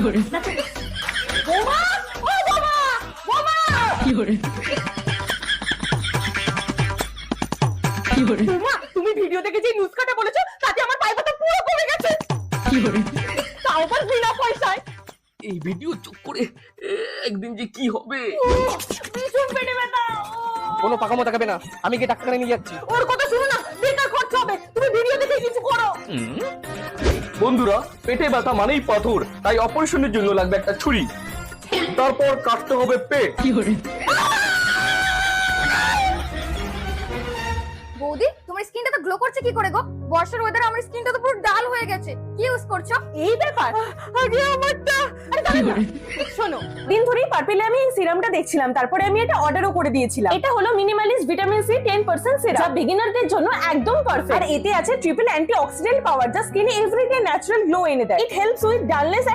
বোমা, ও বোমা, বোমা! বোমা, তুমি ভিডিও দেখে যে নুস্কাটা বলেছো তাতে আমার পায়ে ব্যথা পুরো কমে গেছে। তাও আবার বিনা পয়সায়। এই ভিডিও চুপ করে একদিন যে কি হবে। ভীষণ পেটে ব্যথা। কোনো পাকামো দেখাবে না, আমি কি ডাক্তারে নিয়ে যাচ্ছি। ওর কথা শুনো না, বেকার খরচ হবে। তুমি ভিডিও দেখে কিছু করো। বন্ধুরা, পেটে ব্যথা মানেই পাথর, তাই অপারেশনের জন্য লাগবে একটা ছুরি, তারপর কাটতে হবে পেট। বৌদি, তোমার স্কিনটা তো গ্লো করছে কি করে গো? বর্ষার ওয়েদারে আমার স্কিনটা তো পুরো ডাল হয়ে গেছে। কি ইউজ করছো? এই ব্যাপার, আগে আমারটা। আরে দাঁড়াও না। শোনো, দিন ধরেই পার্পেলে আমি এই সিরামটা দেখছিলাম, তারপরে আমি এটা অর্ডারও করে দিয়েছিলাম। এটা হলো মিনিমালিস্ট ভিটামিন সি 10% সিরাম, যা বিগিনারদের জন্য একদম পারফেক্ট। আর এতে আছে ট্রিপল অ্যান্টিঅক্সিডেন্ট পাওয়ার, যা স্কিনে এভরিডে ন্যাচারাল গ্লো এনে দেয়। It helps with dullness